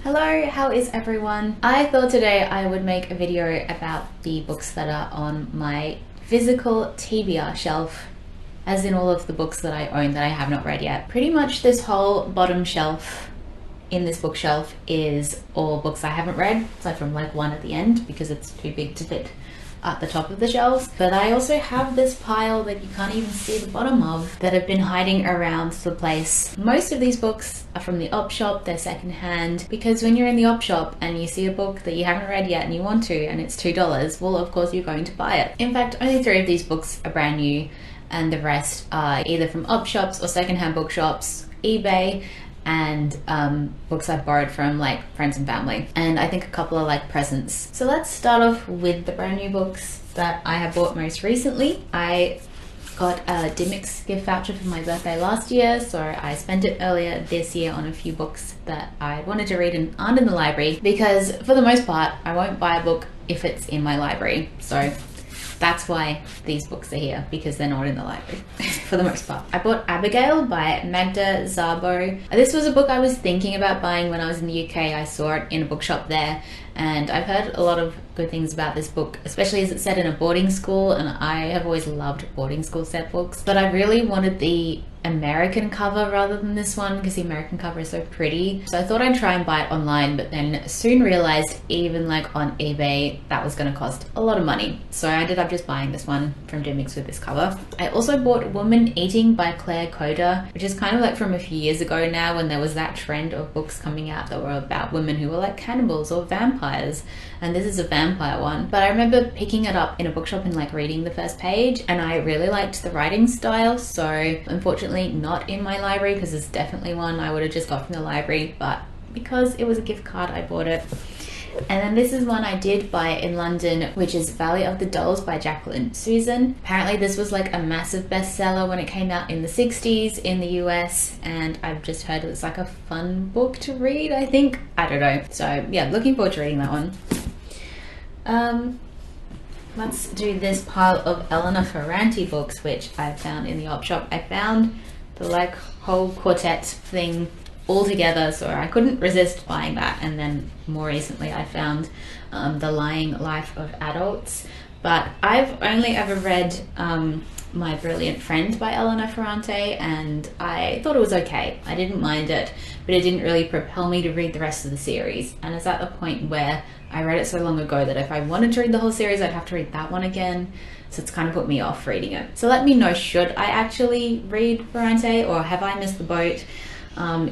Hello, how is everyone? I thought today I would make a video about the books that are on my physical TBR shelf, as in all of the books that I own that I have not read yet. Pretty much this whole bottom shelf in this bookshelf is all books I haven't read, aside from like one at the end because it's too big to fit at the top of the shelves. But I also have this pile that you can't even see the bottom of that have been hiding around the place. Most of these books are from the op shop, they're secondhand, because when you're in the op shop and you see a book that you haven't read yet and you want to and it's $2, well of course you're going to buy it. In fact, only 3 of these books are brand new and the rest are either from op shops or secondhand bookshops, eBay, and books I've borrowed from like friends and family, and I think a couple are like presents. So let's start off with the brand new books that I have bought most recently. I got a Dimmix gift voucher for my birthday last year, so I spent it earlier this year on a few books that I wanted to read and aren't in the library, because for the most part I won't buy a book if it's in my library. So that's why these books are here, because they're not in the library for the most part. I bought Abigail by Magda Szabo. This was a book I was thinking about buying when I was in the UK. I saw it in a bookshop there, and I've heard a lot of good things about this book, especially as it's set in a boarding school, and I have always loved boarding school set books. But I really wanted the American cover rather than this one because the American cover is so pretty. So I thought I'd try and buy it online, but then soon realized even like on eBay that was going to cost a lot of money. So I ended up just buying this one from Dimmix with this cover. I also bought Woman Eating by Claire Coda, which is kind of like from a few years ago now, when there was that trend of books coming out that were about women who were like cannibals or vampires, and this is a vampire one. But I remember picking it up in a bookshop and like reading the first page, and I really liked the writing style. So unfortunately not in my library, because it's definitely one I would have just got from the library, but because it was a gift card I bought it. And then this is one I did buy in London, which is Valley of the Dolls by Jacqueline Susan. Apparently this was like a massive bestseller when it came out in the 60s in the US, and I've just heard it's like a fun book to read, I think. I don't know. So yeah, looking forward to reading that one. Let's do this pile of Elena Ferrante books, which I found in the op shop. I found the like whole quartet thing all together, so I couldn't resist buying that. And then more recently I found The Lying Life of Adults. But I've only ever read My Brilliant Friend by Elena Ferrante, and I thought it was okay. I didn't mind it, but it didn't really propel me to read the rest of the series. And it's at the point where I read it so long ago that if I wanted to read the whole series, I'd have to read that one again. So it's kind of put me off reading it. So let me know, should I actually read Ferrante, or have I missed the boat?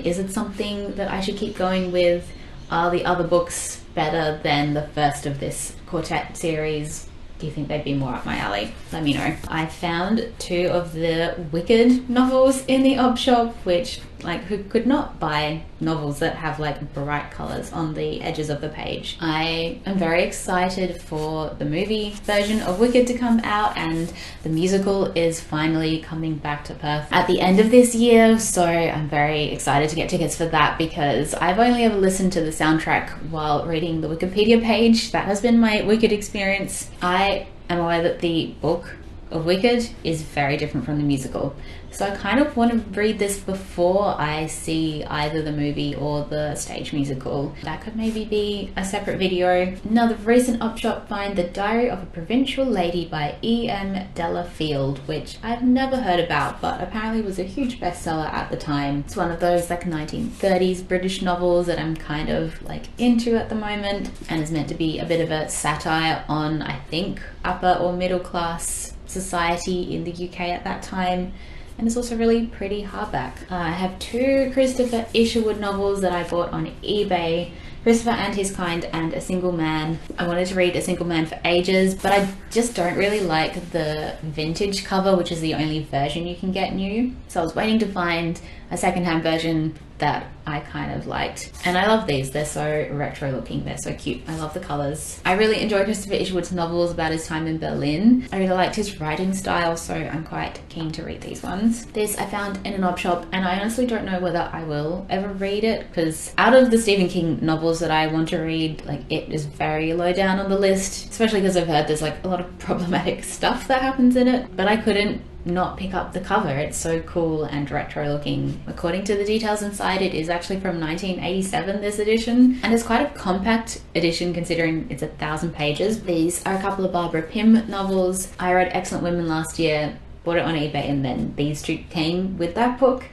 Is it something that I should keep going with? Are the other books better than the first of this quartet series? Do you think they'd be more up my alley? Let me know. I found 2 of the Wicked novels in the op shop, which, like, who could not buy novels that have like bright colors on the edges of the page? I am very excited for the movie version of Wicked to come out, and the musical is finally coming back to Perth at the end of this year, so I'm very excited to get tickets for that, because I've only ever listened to the soundtrack while reading the Wikipedia page. That has been my Wicked experience. I am aware that the book of Wicked is very different from the musical, so I kind of want to read this before I see either the movie or the stage musical. That could maybe be a separate video. Another recent op shop find, The Diary of a Provincial Lady by E.M. Delafield, which I've never heard about, but apparently was a huge bestseller at the time. It's one of those like 1930s British novels that I'm kind of like into at the moment, and is meant to be a bit of a satire on, I think, upper or middle class society in the UK at that time. And it's also really pretty hardback. I have 2 Christopher Isherwood novels that I bought on eBay, Christopher and His Kind and A Single Man. I wanted to read A Single Man for ages, but I just don't really like the vintage cover, which is the only version you can get new. So I was waiting to find a secondhand version that I kind of liked. And I love these, they're so retro looking, they're so cute. I love the colors. I really enjoy Christopher Isherwood's novels about his time in Berlin. I really liked his writing style, so I'm quite keen to read these ones. This I found in an op shop, and I honestly don't know whether I will ever read it, because out of the Stephen King novels that I want to read, like, it is very low down on the list, especially because I've heard there's like a lot of problematic stuff that happens in it. But I couldn't not pick up the cover. It's so cool and retro looking. According to the details inside, it is actually from 1987, this edition, and it's quite a compact edition considering it's 1,000 pages. These are a couple of Barbara Pym novels. I read Excellent Women last year, bought it on eBay, and then these two came with that book.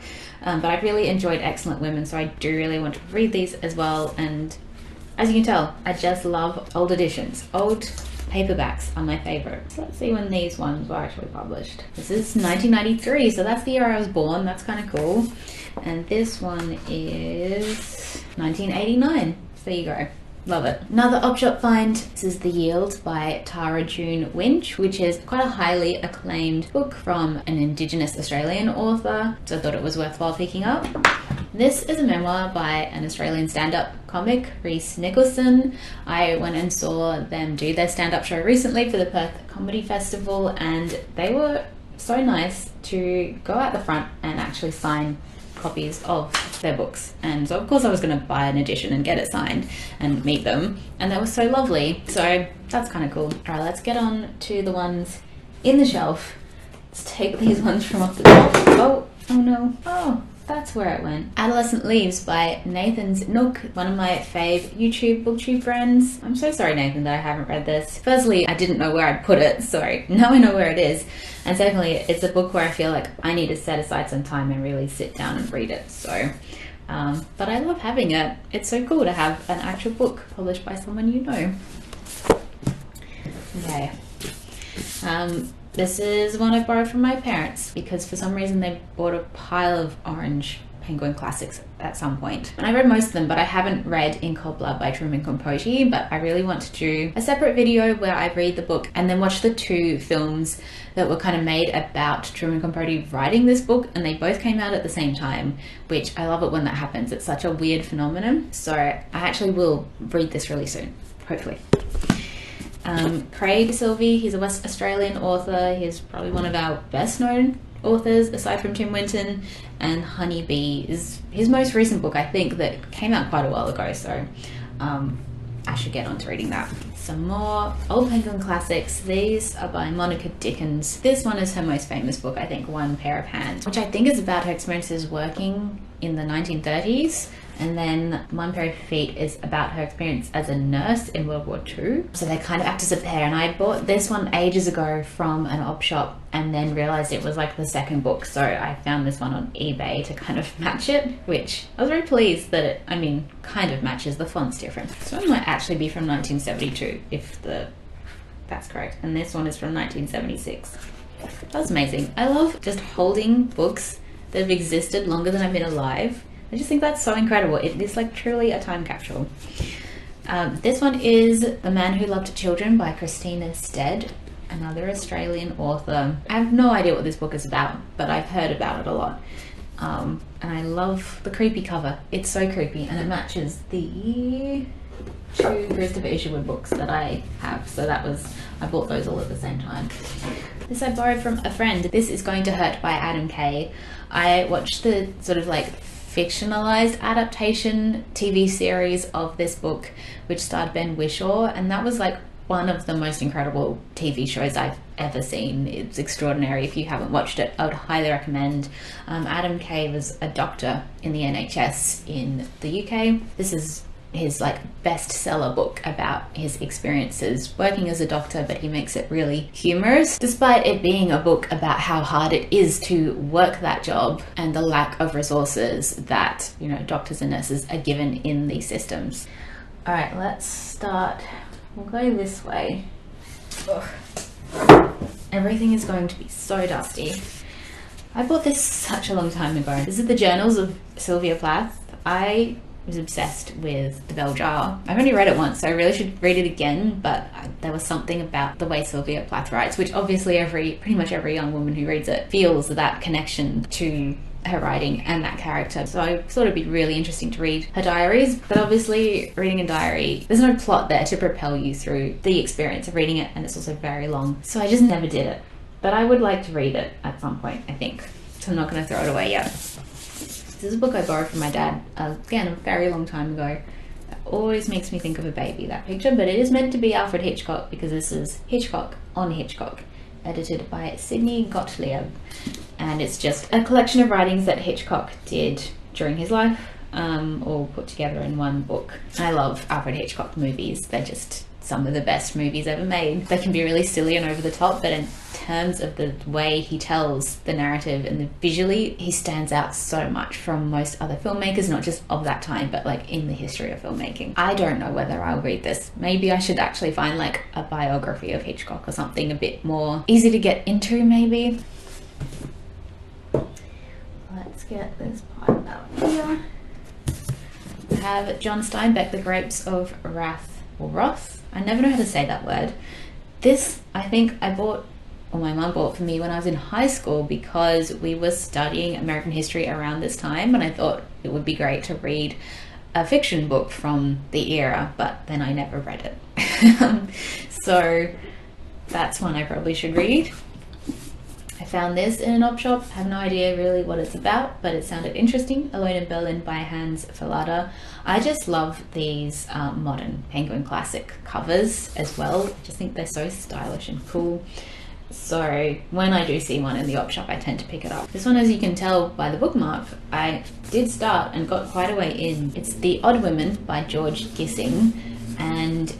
But I really enjoyed Excellent Women, so I do really want to read these as well. And as you can tell, I just love old editions. Old paperbacks are my favorite. So let's see when these ones were actually published. This is 1993, so that's the year I was born. That's kind of cool. And this one is 1989. So there you go. Love it. Another op shop find. This is The Yield by Tara June Winch, which is quite a highly acclaimed book from an Indigenous Australian author, so I thought it was worthwhile picking up. This is a memoir by an Australian stand-up comic, Rhys Nicholson. I went and saw them do their stand-up show recently for the Perth Comedy Festival, and they were so nice to go out the front and actually sign copies of their books. And so of course I was going to buy an edition and get it signed and meet them, and they were so lovely, so that's kind of cool. Alright, let's get on to the ones in the shelf. Let's take these ones from off the top. Oh no. Oh, that's where it went. Adolescent Leaves by Nathan's Nook, one of my fave booktube friends. I'm so sorry, Nathan, that I haven't read this. Firstly, I didn't know where I'd put it, so now I know where it is. And secondly, it's a book where I feel like I need to set aside some time and really sit down and read it. So, but I love having it. It's so cool to have an actual book published by someone you know. Okay. This is one I borrowed from my parents because for some reason they bought a pile of orange Penguin classics at some point. And I read most of them, but I haven't read In Cold Blood by Truman Capote, but I really want to do a separate video where I read the book and then watch the two films that were kind of made about Truman Capote writing this book, and they both came out at the same time, which I love it when that happens. It's such a weird phenomenon. So I actually will read this really soon, hopefully. Craig Silvey, he's a West Australian author. He's probably one of our best known authors aside from Tim Winton, and Honeybee is his most recent book, I think, that came out quite a while ago, so I should get on to reading that. Some more old Penguin classics. These are by Monica Dickens. This one is her most famous book, I think, One Pair of Hands, which I think is about her experiences working in the 1930s. And then One Pair of Feet is about her experience as a nurse in World War II. So they kind of act as a pair. And I bought this one ages ago from an op shop and then realized it was like the second book. So I found this one on eBay to kind of match it, which I was very pleased that it, kind of matches. The font's different. This one might actually be from 1972, if that's correct. And this one is from 1976. That's amazing. I love just holding books that have existed longer than I've been alive. I just think that's so incredible. It is like truly a time capsule. This one is The Man Who Loved Children by Christina Stead, another Australian author. I have no idea what this book is about, but I've heard about it a lot. And I love the creepy cover. It's so creepy, and it matches the two Christopher Isherwood books that I have. So I bought those all at the same time. This I borrowed from a friend. This is Going to Hurt by Adam Kay. I watched the sort of like fictionalized adaptation TV series of this book, which starred Ben Whishaw, and that was like one of the most incredible TV shows I've ever seen. It's extraordinary. If you haven't watched it, I would highly recommend. Adam Kay was a doctor in the NHS in the UK. This is his like bestseller book about his experiences working as a doctor, but he makes it really humorous, despite it being a book about how hard it is to work that job and the lack of resources that, doctors and nurses are given in these systems. All right, let's start. We'll go this way. Ugh. Everything is going to be so dusty. I bought this such a long time ago. This is the Journals of Sylvia Plath. I was obsessed with The Bell Jar. I've only read it once, so I really should read it again, but there was something about the way Sylvia Plath writes, which obviously pretty much every young woman who reads it feels that connection to her writing and that character. So I thought it'd be really interesting to read her diaries, but obviously reading a diary, there's no plot there to propel you through the experience of reading it, and it's also very long. So I just never did it, but I would like to read it at some point, I think. So I'm not going to throw it away yet. This is a book I borrowed from my dad, again, a very long time ago. That always makes me think of a baby, that picture, but it is meant to be Alfred Hitchcock because this is Hitchcock on Hitchcock, edited by Sidney Gottlieb. And it's just a collection of writings that Hitchcock did during his life. all put together in one book. I love Alfred Hitchcock movies. They're just some of the best movies ever made. They can be really silly and over the top, but in terms of the way he tells the narrative and visually, he stands out so much from most other filmmakers, not just of that time, but like in the history of filmmaking. I don't know whether I'll read this. Maybe I should actually find like a biography of Hitchcock or something a bit more easy to get into, maybe. Let's get this part out here. I have John Steinbeck, The Grapes of Wrath, or Wrath. I never know how to say that word. This, I think I bought, or my mum bought for me when I was in high school because we were studying American history around this time, and I thought it would be great to read a fiction book from the era, but then I never read it. So that's one I probably should read. I found this in an op shop. I have no idea really what it's about, but it sounded interesting. Alone in Berlin by Hans Verlader. I just love these modern Penguin Classic covers as well. I just think they're so stylish and cool. So when I do see one in the op shop, I tend to pick it up. This one, as you can tell by the bookmark, I did start and got quite a way in. It's The Odd Women by George Gissing, and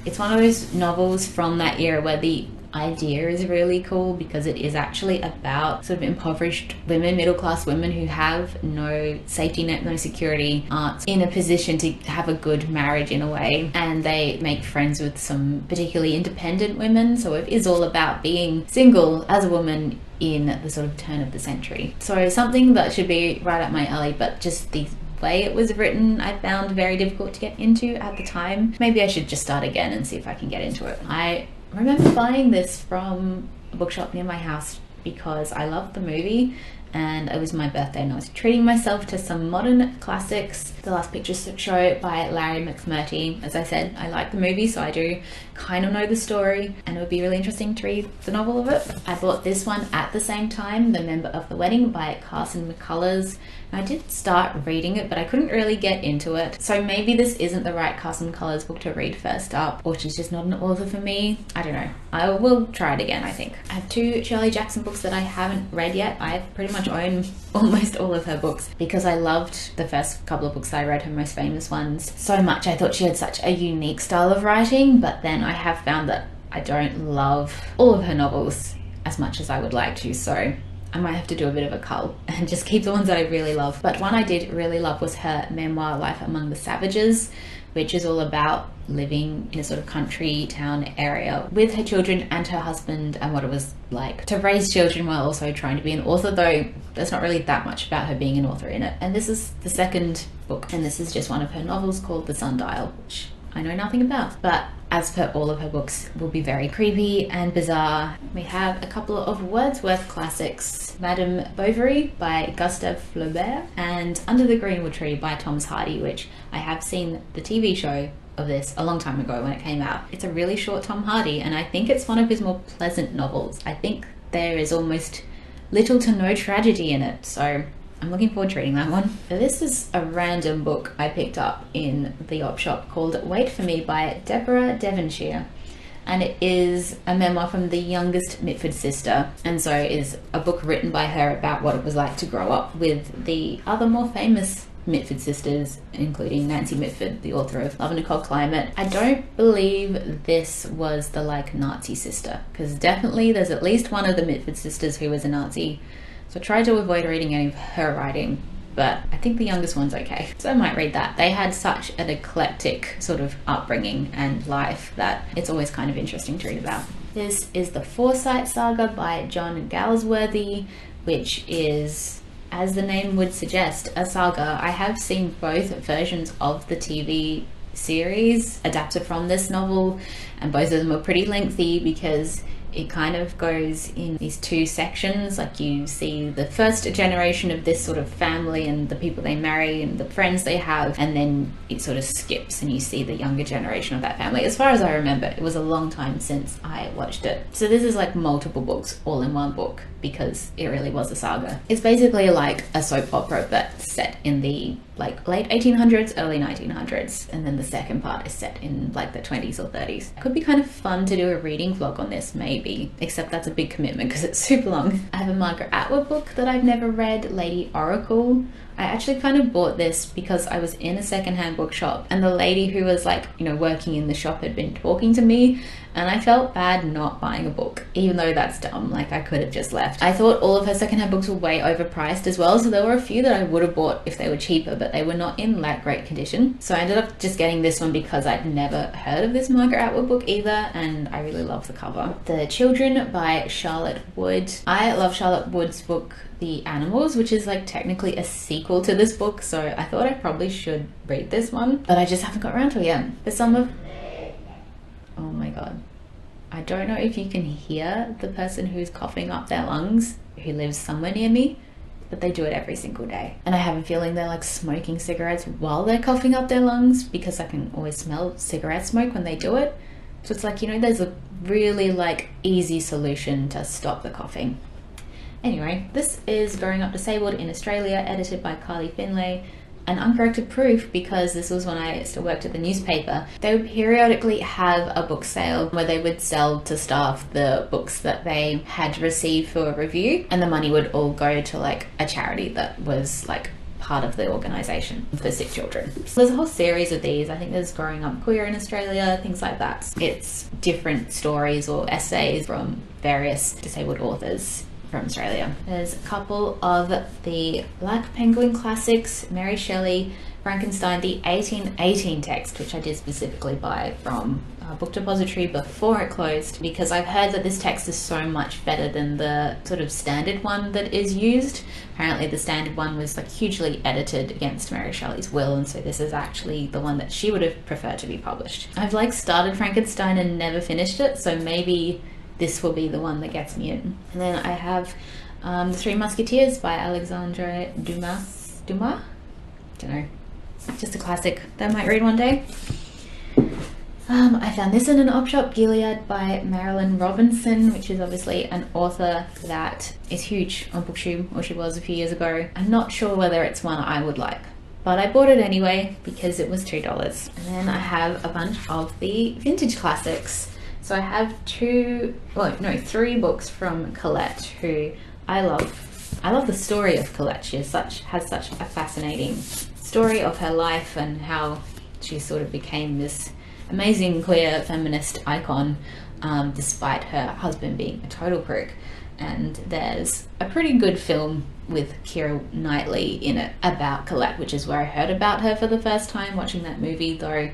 it's one of those novels from that era where the idea is really cool because it is actually about sort of impoverished women, middle class women who have no safety net, no security, aren't in a position to have a good marriage in a way, and they make friends with some particularly independent women. So it is all about being single as a woman in the sort of turn of the century. So something that should be right up my alley, but just the way it was written I found very difficult to get into at the time. Maybe I should just start again and see if I can get into it. I remember buying this from a bookshop near my house because I loved the movie and it was my birthday and I was treating myself to some modern classics. The Last Picture Show by Larry McMurtry. As I said, I like the movie, so I do kind of know the story, and it would be really interesting to read the novel of it. I bought this one at the same time, The Member of the Wedding by Carson McCullers. I did start reading it, but I couldn't really get into it. So maybe this isn't the right Carson McCullers book to read first up, or she's just not an author for me. I don't know. I will try it again, I think. I have 2 Shirley Jackson books that I haven't read yet. I pretty much own almost all of her books because I loved the first couple of books I read, her most famous ones, so much. I thought she had such a unique style of writing, but then I have found that I don't love all of her novels as much as I would like to, so I might have to do a bit of a cull and just keep the ones that I really love. But one I did really love was her memoir, Life Among the Savages, which is all about living in a sort of country town area with her children and her husband, and what it was like to raise children while also trying to be an author, though there's not really that much about her being an author in it. And this is the second book, and this is just one of her novels called The Sundial, which I know nothing about, but as per all of her books, will be very creepy and bizarre. We have a couple of Wordsworth classics, Madame Bovary by Gustave Flaubert and Under the Greenwood Tree by Thomas Hardy, which I have seen the TV show of this a long time ago when it came out. It's a really short Tom Hardy, and I think it's one of his more pleasant novels. I think there is almost little to no tragedy in it, so I'm looking forward to reading that one. This is a random book I picked up in the op shop called Wait For Me by Deborah Devonshire, and it is a memoir from the youngest Mitford sister, and so is a book written by her about what it was like to grow up with the other more famous Mitford sisters, including Nancy Mitford, the author of Love and a Cold Climate. I don't believe this was the Nazi sister, because definitely there's at least one of the Mitford sisters who was a Nazi. So I tried to avoid reading any of her writing, but I think the youngest one's okay. So I might read that. They had such an eclectic sort of upbringing and life that it's always kind of interesting to read about. This is the Forsyte Saga by John Galsworthy, which is, as the name would suggest, a saga. I have seen both versions of the TV series adapted from this novel, and both of them are pretty lengthy because it kind of goes in these 2 sections. Like, you see the first generation of this sort of family and the people they marry and the friends they have, and then it sort of skips and you see the younger generation of that family. As far as I remember, it was a long time since I watched it. So this is like multiple books all in one book because it really was a saga. It's basically like a soap opera but set in the like late 1800s, early 1900s, and then the second part is set in like the 20s or 30s. It could be kind of fun to do a reading vlog on this, maybe, except that's a big commitment because it's super long. I have a Margaret Atwood book that I've never read, Lady Oracle. I actually kind of bought this because I was in a secondhand bookshop and the lady who was like, you know, working in the shop had been talking to me, and I felt bad not buying a book, even though that's dumb, like I could have just left. I thought all of her secondhand books were way overpriced as well, so there were a few that I would have bought if they were cheaper, but they were not in that great condition. So I ended up just getting this one because I'd never heard of this Margaret Atwood book either, and I really love the cover. The Children by Charlotte Wood. I love Charlotte Wood's book The Animals, which is like technically a sequel to this book, so I thought I probably should read this one, but I just haven't got around to it yet. For some of... Oh my god. I don't know if you can hear the person who's coughing up their lungs who lives somewhere near me, but they do it every single day. And I have a feeling they're like smoking cigarettes while they're coughing up their lungs, because I can always smell cigarette smoke when they do it. So it's like, you know, there's a really like easy solution to stop the coughing. Anyway, this is Growing Up Disabled in Australia, edited by Carly Finlay. An uncorrected proof because this was when I still worked at the newspaper. They would periodically have a book sale where they would sell to staff the books that they had received for a review, and the money would all go to like a charity that was like part of the organisation for sick children. So there's a whole series of these. I think there's Growing Up Queer in Australia, things like that. It's different stories or essays from various disabled authors from Australia. There's a couple of the Black Penguin classics, Mary Shelley, Frankenstein, the 1818 text, which I did specifically buy from Book Depository before it closed, because I've heard that this text is so much better than the sort of standard one that is used. Apparently the standard one was like hugely edited against Mary Shelley's will, and so this is actually the one that she would have preferred to be published. I've like started Frankenstein and never finished it, so maybe this will be the one that gets me in. And then I have The Three Musketeers by Alexandre Dumas? Don't know. Just a classic that I might read one day. I found this in an op shop, Gilead by Marilyn Robinson, which is obviously an author that is huge on BookTube, or she was a few years ago. I'm not sure whether it's one I would like, but I bought it anyway because it was $2. And then I have a bunch of the vintage classics. So I have three books from Colette, who I love. I love the story of Colette. She has such a fascinating story of her life and how she sort of became this amazing queer feminist icon, despite her husband being a total prick. And there's a pretty good film with Keira Knightley in it about Colette, which is where I heard about her for the first time watching that movie, though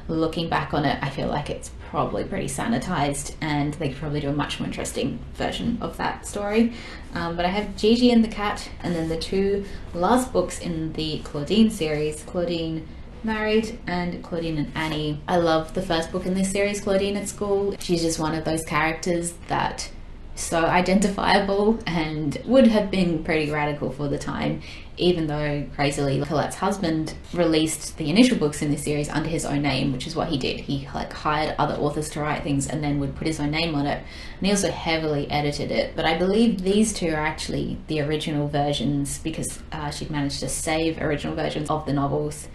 looking back on it, I feel like it's probably pretty sanitized and they could probably do a much more interesting version of that story. But I have Gigi and the Cat, and then the two last books in the Claudine series, Claudine Married and Claudine and Annie. I love the first book in this series, Claudine at School. She's just one of those characters that so identifiable and would have been pretty radical for the time, even though crazily Colette's husband released the initial books in this series under his own name, which is what he did. He like hired other authors to write things and then would put his own name on it, and he also heavily edited it. But I believe these two are actually the original versions, because she'd managed to save original versions of the novels,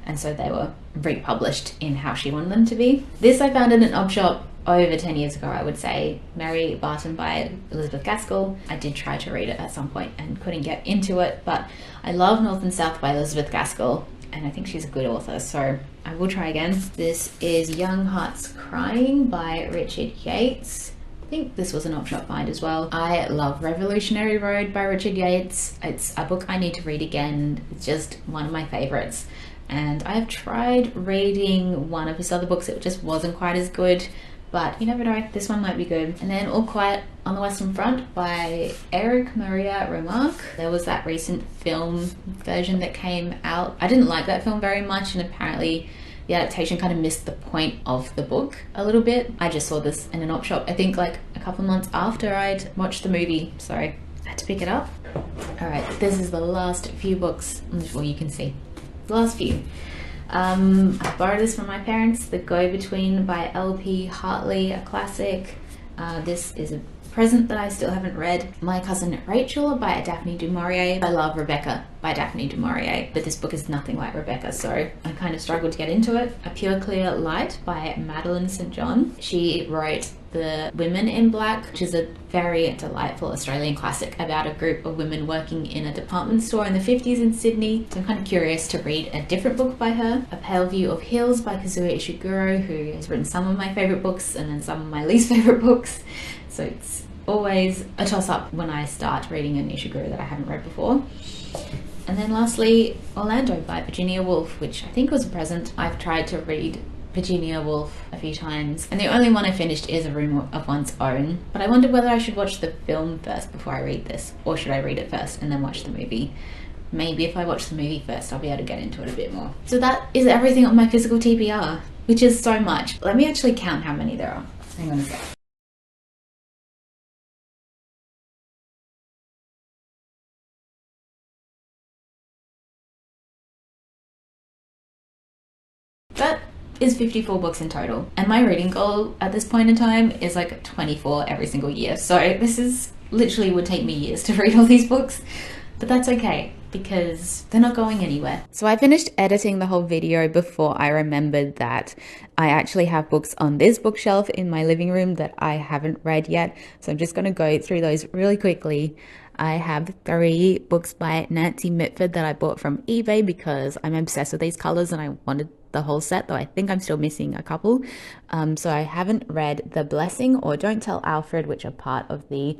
and so they were republished in how she wanted them to be. This I found in an op shop over 10 years ago, I would say. Mary Barton by Elizabeth Gaskell. I did try to read it at some point and couldn't get into it, but I love North and South by Elizabeth Gaskell, and I think she's a good author, so I will try again. This is Young Hearts Crying by Richard Yates. I think this was an op shop find as well. I love Revolutionary Road by Richard Yates. It's a book I need to read again. It's just one of my favorites. And I've tried reading one of his other books. It just wasn't quite as good, but you never know, this one might be good. And then All Quiet on the Western Front by Eric Maria Remarque. There was that recent film version that came out. I didn't like that film very much, and apparently the adaptation kind of missed the point of the book a little bit. I just saw this in an op shop, I think like a couple months after I'd watched the movie, so I had to pick it up. Alright, this is the last few books, well you can see, the last few. I borrowed this from my parents, The Go-Between by L.P. Hartley, a classic. This is a present that I still haven't read, My Cousin Rachel by Daphne du Maurier. I love Rebecca by Daphne du Maurier, but this book is nothing like Rebecca, so I kind of struggled to get into it. A Pure Clear Light by Madeline St. John. She wrote The Women in Black, which is a very delightful Australian classic about a group of women working in a department store in the 50s in Sydney. So I'm kind of curious to read a different book by her. A Pale View of Hills by Kazuo Ishiguro, who has written some of my favourite books and then some of my least favourite books. So it's always a toss-up when I start reading an Ishiguro that I haven't read before. And then lastly, Orlando by Virginia Woolf, which I think was a present. I've tried to read Virginia Woolf a few times, and the only one I finished is A Room of One's Own. But I wondered whether I should watch the film first before I read this, or should I read it first and then watch the movie? Maybe if I watch the movie first, I'll be able to get into it a bit more. So that is everything on my physical TBR, which is so much. Let me actually count how many there are. Hang on a sec. That is 54 books in total, and my reading goal at this point in time is like 24 every single year, so this is literally would take me years to read all these books, but that's okay because they're not going anywhere. So I finished editing the whole video before I remembered that I actually have books on this bookshelf in my living room that I haven't read yet, so I'm just going to go through those really quickly. I have 3 books by Nancy Mitford that I bought from eBay because I'm obsessed with these colors and I wanted the whole set, though I think I'm still missing a couple. So I haven't read The Blessing or Don't Tell Alfred, which are part of the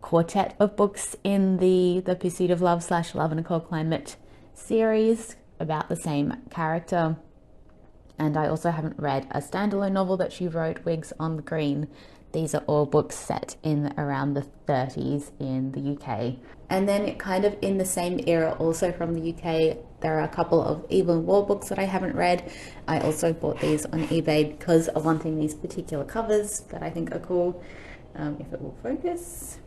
quartet of books in the Pursuit of Love / Love in a Cold Climate series about the same character. And I also haven't read a standalone novel that she wrote, Wigs on the Green. These are all books set in around the 30s in the UK. And then kind of in the same era, also from the UK, there are a couple of Evelyn Waugh books that I haven't read. I also bought these on eBay because of wanting these particular covers that I think are cool. If it will focus.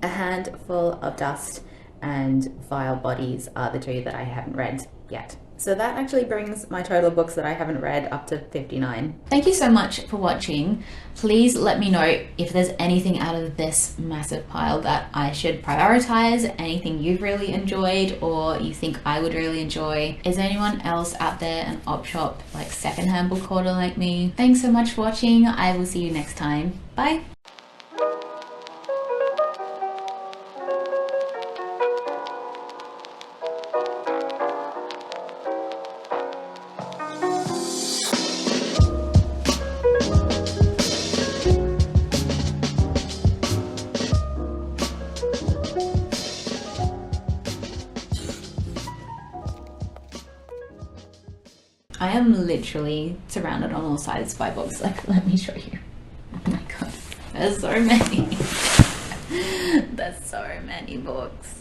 A Handful of Dust and Vile Bodies are the 2 that I haven't read yet. So that actually brings my total of books that I haven't read up to 59. Thank you so much for watching. Please let me know if there's anything out of this massive pile that I should prioritize, anything you've really enjoyed or you think I would really enjoy. Is anyone else out there an op shop, like secondhand book hoarder like me? Thanks so much for watching. I will see you next time. Bye. I am literally surrounded on all sides by books. Like, let me show you. Oh my god, there's so many. There's so many books.